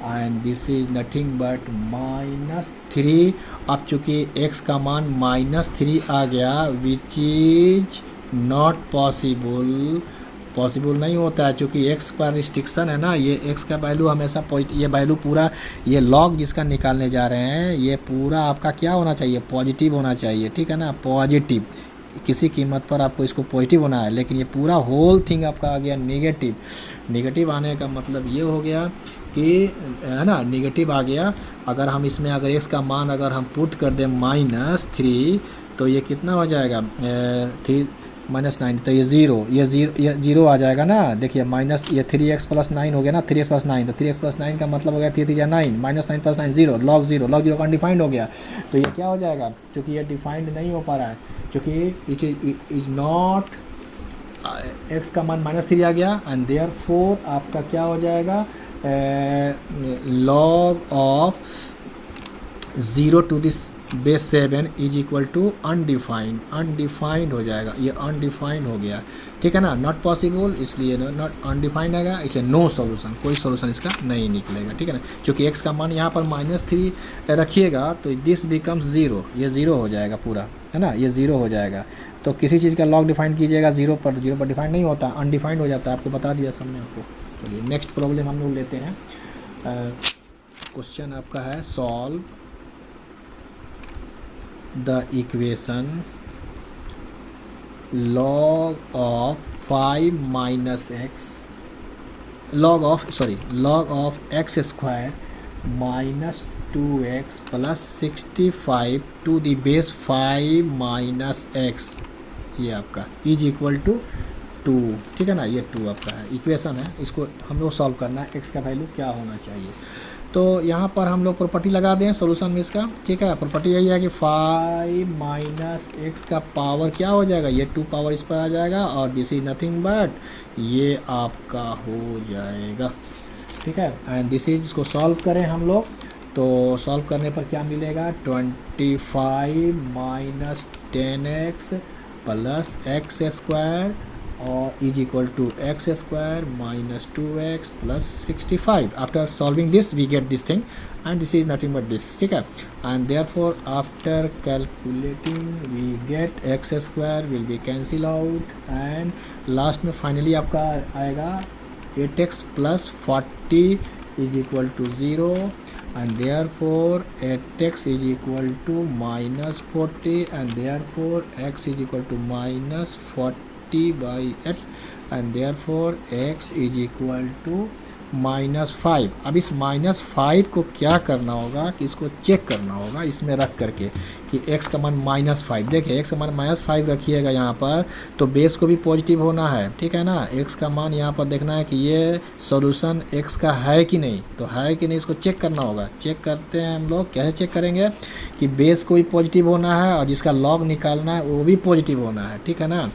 S2: and this is nothing but -3। अब चूँकि x का मान -3 आ गया, which is not possible नहीं होता है, क्योंकि x पर रिस्ट्रिक्शन है ना, ये x का वैल्यू हमेशा ये वैल्यू पूरा, ये लॉग जिसका निकालने जा रहे हैं, ये पूरा आपका क्या होना चाहिए, पॉजिटिव होना चाहिए, ठीक है ना, पॉजिटिव, किसी कीमत पर आपको इसको पॉजिटिव होना है, लेकिन ये पूरा होल थिंग आपका आ गया नेगेटिव आने का मतलब ये हो गया कि, है ना, नेगेटिव आ गया। अगर हम इसमें अगर x का मान अगर हम पुट कर दें -3, तो ये कितना हो जाएगा, 3 -9, तो ये ज़ीरो आ जाएगा ना। देखिए ये 3x प्लस 9 हो गया ना, 3x प्लस 9, तो 3x प्लस 9 का मतलब हो गया 3 3 9, -9 प्लस 9 0, log 0 का अनडिफाइंड हो गया। तो ये क्या हो जाएगा, क्योंकि ये डिफाइंड नहीं हो पा रहा है, क्योंकि इज नॉट, x का मान -3 आ गया, एंड देयरफॉर आपका क्या हो जाएगा, log of 0 to this base 7 is equal to undefined, undefined हो जाएगा, ये अनडिफाइंड हो गया, ठीक है ना, नॉट पॉसिबल, इसलिए नॉट अनडिफाइंड आएगा, इसे नो सॉल्यूशन, कोई सॉल्यूशन इसका नहीं निकलेगा, ठीक है ना, क्योंकि x का मान यहाँ पर -3 रखिएगा तो दिस बिकम्स 0, ये 0 हो जाएगा पूरा, है ना, ये 0 हो जाएगा। तो किसी चीज़ का लॉग डिफाइन कीजिएगा 0 पर, तो 0 पर डिफाइन नहीं होता, अनडिफाइंड हो जाता है, आपको बता दिया सबने आपको। चलिए नेक्स्ट प्रॉब्लम हम लोग लेते हैं। क्वेश्चन आपका है solve the equation log of 5 minus x log of x square minus 2x plus 65 to the base 5 minus x, ये आपका इज इक्वल टू 2, ठीक है ना, ये 2 आपका है, इक्वेशन है, इसको हम लोग सॉल्व करना है, x का वैल्यू क्या होना चाहिए। तो यहाँ पर हम लोग प्रॉपर्टी लगा दें सॉल्यूशन में इसका, ठीक है, प्रॉपर्टी यही है कि 5 माइनस एक्स का पावर क्या हो जाएगा, ये 2 पावर इस पर आ जाएगा, और दिस इज नथिंग बट ये आपका हो जाएगा, ठीक है, एंड दिस इज, इसको सॉल्व करें हम लोग, तो सॉल्व करने पर क्या मिलेगा, 25 minus 10x plus x square और is equal to x square minus 2x plus 65। After solving this we get this thing and this is nothing but this, ठीक है, and therefore after calculating we get x square will be cancel out, and last में finally आपका आएगा 8x plus 40 is equal to 0, and therefore 8x is equal to minus 40, and therefore x is equal to minus 40 by 8, and therefore x is equal to -5। अब इस -5 को क्या करना होगा कि इसको चेक करना होगा इसमें रख करके कि x का मान -5, देखिए x का मान -5 रखिएगा यहाँ पर, तो बेस को भी पॉजिटिव होना है, ठीक है ना, x का मान यहाँ पर देखना है कि ये सॉल्यूशन x का है कि नहीं, तो है कि नहीं, इसको चेक करना होगा। चेक करते हैं हम लोग, कैसे चेक करेंगे कि बेस को भी पॉजिटिव होना है और जिसका लॉग निकालना है वो भी पॉजिटिव होना है, ठीक है ना।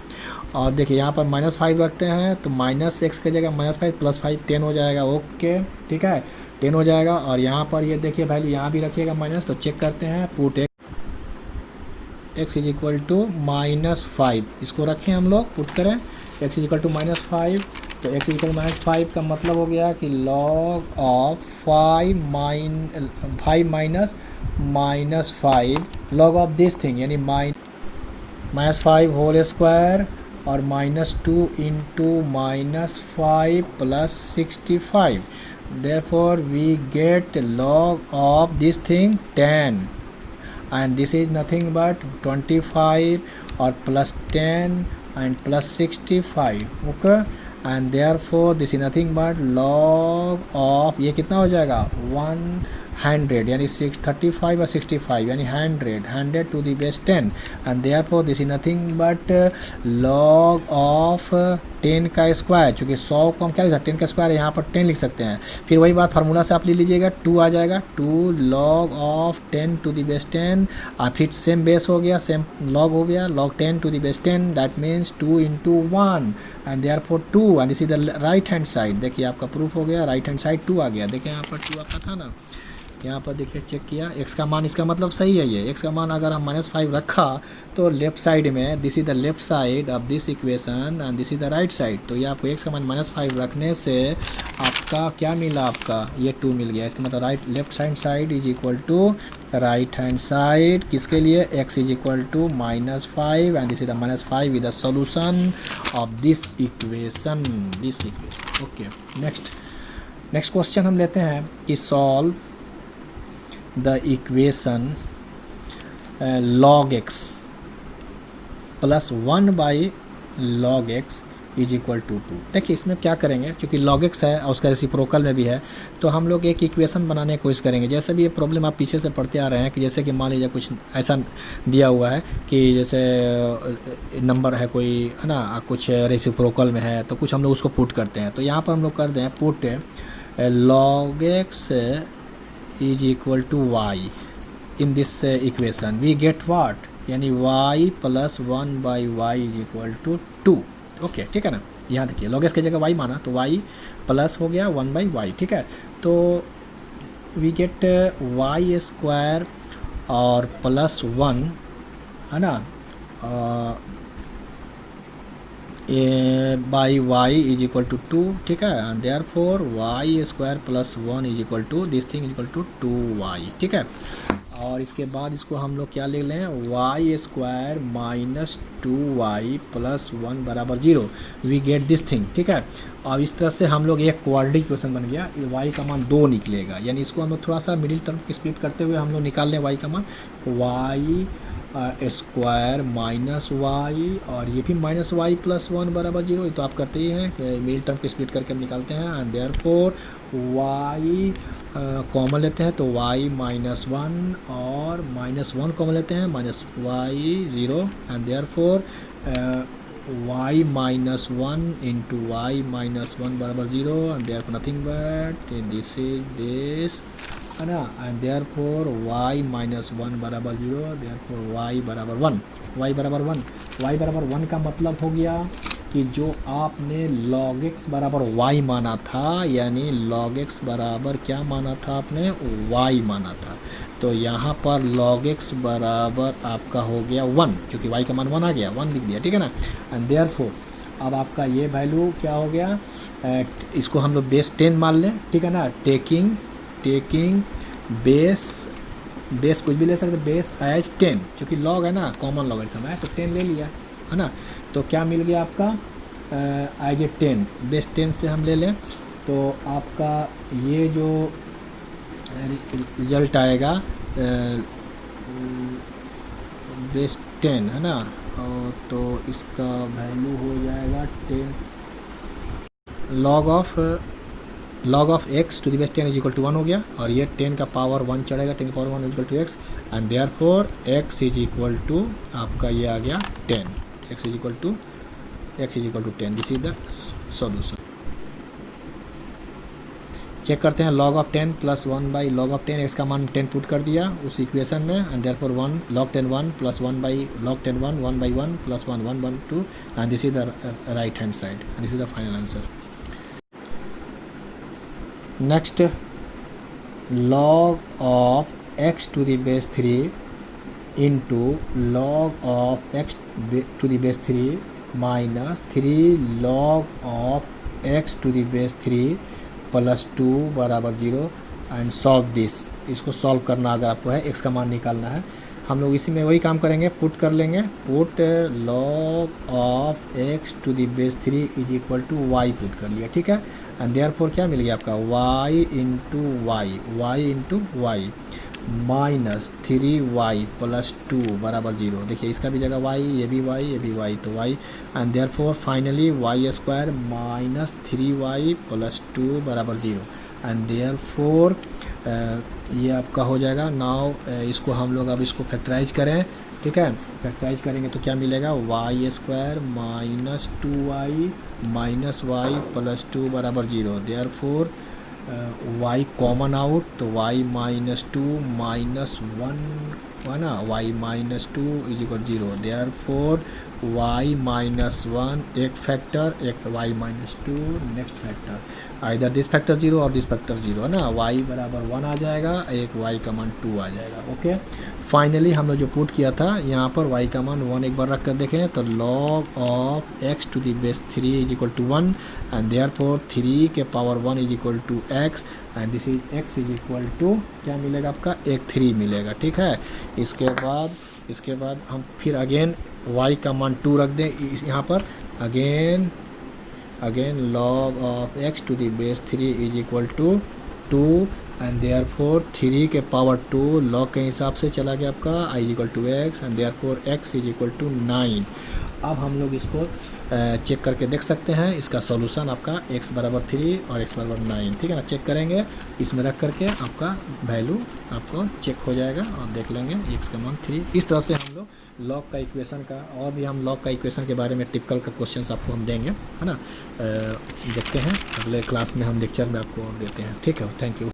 S2: और देखिए यहाँ पर -5 रखते हैं तो -x की जगह -5 प्लस 5 10 हो जाएगा, ओके, ठीक है, 10 हो जाएगा। और यहाँ पर ये देखिए वैल्यू यहाँ भी रखिएगा माइनस, तो चेक करते हैं, put x is equal to -5, इसको रखें हम लोग, पुट करें x इज इक्वल टू -5, तो x इज इक्वल टू -5 का मतलब हो गया कि log of 5 minus -5 log of this thing, यानी -5 होल स्क्वायर और -2 into -5 plus 65, therefore we get log of this thing 10, and this is nothing but 25 or plus 10 and plus 65, okay, and therefore this is nothing but log of, ये कितना हो जाएगा 100, यानी 35 और 65 यानी 100 to the base 10, and therefore this is nothing but log of 10 का square, चूँकि 100 को हम क्या लिख सकते हैं, 10 का स्क्वायर यहाँ पर 10 लिख सकते हैं, फिर वही बात फार्मूला से आप ले लीजिएगा, 2 आ जाएगा, 2 log of 10 to the base 10, और फिर सेम बेस हो गया, सेम लॉग हो गया, log 10 to the base 10, that means 2 into 1, and therefore 2, and this is the right hand side, देखिए आपका प्रूफ हो गया, राइट हैंड साइड 2 आ गया, देखिए यहाँ पर 2 आपका था ना, यहाँ पर देखिए चेक किया, x का मान, इसका मतलब सही है, ये x का मान अगर हम -5 रखा तो लेफ्ट साइड में, this is the left side of this equation and this is the right side, तो ये आपको x का मान -5 रखने से आपका क्या मिला, आपका ये 2 मिल गया, इसका मतलब right left side is equal to right hand side, किसके लिए, x is equal to -5, and this is the -5 with the solution of this equation, okay. Next question हम लेते हैं कि solve the equation log x plus 1 by log x is equal to 2। देखिए इसमें क्या करेंगे, क्योंकि log x है और उसका रेसिप्रोकल में भी है, तो हम लोग एक इक्वेशन बनाने की कोशिश करेंगे। जैसे भी ये प्रॉब्लम आप पीछे से पढ़ते आ रहे हैं कि जैसे कि मान लीजिए कुछ ऐसा दिया हुआ है कि जैसे नंबर है कोई, है ना, कुछ रेसिप्रोकल में है, तो कुछ हम लोग उसको पुट करते हैं, तो यहाँ पर हम लोग कर दें put log x is equal to y in this equation, we get what, यानी y plus 1 by y is equal to 2, okay, ठीक है ना। यहाँ देखिए log x की जगह y माना तो y प्लस हो गया 1 बाई y, ठीक है, तो we get y स्क्वायर और +1 है ना by y is equal to 2, ठीक है। And therefore y square plus 1 is equal to this thing is equal to 2y, ठीक है। और इसके बाद इसको हम लोग क्या लिख लें, Y square minus 2y plus 1 बराबर 0, वी गेट दिस थिंग, ठीक है। अब इस तरह से हम लोग एक क्वाड्रेटिक इक्वेशन बन गया, y का मान 2 निकलेगा, यानी इसको हम लोग थोड़ा सा मिडिल टर्म स्प्लिट करते हुए हम लोग निकाल लें y का मान, y स्क्वायर माइनस वाई, और ये भी माइनस वाई प्लस 1 बराबर 0, ये तो आप करते ही हैं कि मिडिल टर्म को स्प्लिट करके हम निकालते हैं। And therefore y common लेते हैं तो वाई माइनस 1 और माइनस 1 कॉमन लेते हैं, minus y 0, and therefore y minus 1 into y minus 1 बराबर 0, and therefore nothing but this is this, है ना। And therefore y minus 1 बराबर 0, देयर फोर वाई बराबर 1, वाई बराबर 1, Y बराबर 1 का मतलब हो गया कि जो आपने log x बराबर y माना था, यानी log x बराबर क्या माना था आपने, y माना था, तो यहाँ पर log x बराबर आपका हो गया 1, क्योंकि y का मान 1 आ गया, 1 लिख दिया, ठीक है ना। एंड देयर फोर अब आपका ये वैल्यू क्या हो गया, इसको हम लोग बेस 10 मान लें, ठीक है ना। टेकिंग बेस कुछ भी ले सकते, बेस एज 10, क्योंकि लॉग है ना, कॉमन लॉगरिथम है, तो 10 ले लिया, है ना। तो क्या मिल गया आपका, एज ए 10, बेस 10 से हम ले लें तो आपका ये जो रिजल्ट आएगा बेस 10, है ना, तो इसका वैल्यू हो जाएगा 10 log of x to the base 10 is equal to 1 हो गया, और ये 10 का पावर 1 चढ़ेगा, 10 का power 1 is equal to x, and therefore x is equal to आपका ये आ गया 10, x is equal to 10, this is the solution. Check करते हैं, log of 10 plus 1 by log of 10, x का मान 10 पुट कर दिया उस इक्वेशन में, and therefore 1 log 10 1 plus 1 by log 10 1 by 1 plus 1 1 1 2, and this is the right hand side, and this is the final answer. Next, log of x to the base 3 into log of x to the base 3 minus 3 log of x to the base 3 plus 2 बराबर 0, and solve this, इसको solve करना अगर आपको है, x का मान निकालना है, हम लोग इसी में वही काम करेंगे, पुट कर लेंगे, put log of x to the base 3 is equal to y पुट कर लिया, ठीक है। एंड देयर फोर क्या मिल गया आपका, y into y minus 3y plus 2 बराबर 0, देखिए इसका भी जगह y, ये भी y, तो y, and therefore finally y square minus 3y plus 2 बराबर 0, एंड देयर फोर ये आपका हो जाएगा। नाउ इसको हम लोग अब इसको फैक्टराइज करें, ठीक है। फैक्टराइज करेंगे तो क्या मिलेगा, y square minus 2y minus y plus 2 बराबर 0, therefore y common out, तो y माइनस 2 माइनस 1 है ना, y minus 2 is equal 0, therefore y minus 1 एक फैक्टर, एक y minus 2 next factor, either this factor 0 और this factor 0, है ना, y बराबर 1 आ जाएगा, एक y का मान 2 आ जाएगा, ओके। फाइनली हम लोग जो पुट किया था यहाँ पर y का मान 1 एक बार रख कर देखें, तो log of x to the base 3 is equal to 1, and therefore 3 के power 1 is equal to x, and this is x is equal to क्या मिलेगा आपका, एक 3 मिलेगा, ठीक है। इसके बाद हम फिर अगेन y का मान 2 रख दें इस यहाँ पर, again log of x to the base 3 is equal to 2, and therefore 3 के पावर 2 log के हिसाब से चला गया आपका i equal to x, and therefore x is equal to 9। अब हम लोग इसको चेक करके देख सकते हैं, इसका सॉल्यूशन आपका x बराबर 3 और x बराबर 9, ठीक है ना। चेक करेंगे, इसमें रख करके आपका वैल्यू आपको चेक हो जाएगा, और देख लेंगे x का मान 3। इस तरह से हम लोग लॉग का इक्वेशन का, और भी हम लॉग का इक्वेशन के बारे में टिपिकल का क्वेश्चंस आपको हम देंगे, है ना। देखते हैं अगले क्लास में, हम लेक्चर में आपको देते हैं, ठीक है। Thank you.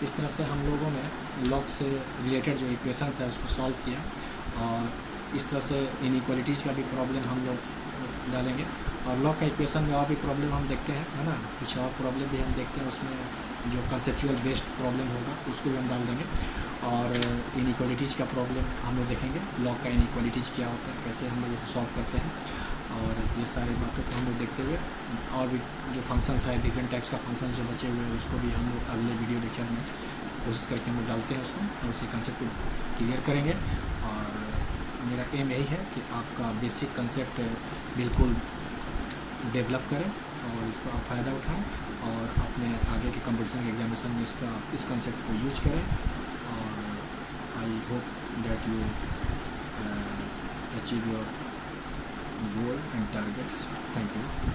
S2: इस तरह से हम लोगों ने लॉग से रिलेटेड जो इक्वेशंस है उसको सॉल्व किया, और इस तरह से इनइक्वालिटीज़ का भी प्रॉब्लम हम लोग डालेंगे, और लॉग का इक्वेशन में और भी प्रॉब्लम हम देखते हैं, है ना, कुछ और प्रॉब्लम भी हम देखते हैं उसमें,
S1: जो कंसेप्चुअल बेस्ड प्रॉब्लम होगा उसको भी हम डाल देंगे, और इनइक्वालिटीज़ का प्रॉब्लम हम लोग देखेंगे, लॉग का इनइक्वालिटीज़ क्या होता है, कैसे हम लोग उसको सॉल्व करते हैं, और ये सारी बातों को हम लोग देखते हुए और भी जो फंक्शंस है, डिफरेंट टाइप्स का फंक्शंस जो बचे हुए हैं उसको भी हम लोग अगले वीडियो लेक्चर में कोशिश करके हम लोग डालते हैं उसको, और उसी कंसेप्ट को क्लियर करेंगे। और मेरा एम यही है कि आपका बेसिक कंसेप्ट बिल्कुल डेवलप करें और इसका आप फ़ायदा उठाएं, और अपने आगे के कंपटीशन एग्जामिनेशन में इस कंसेप्ट को यूज करें, और I hope that you achieve your goal and targets. Thank you.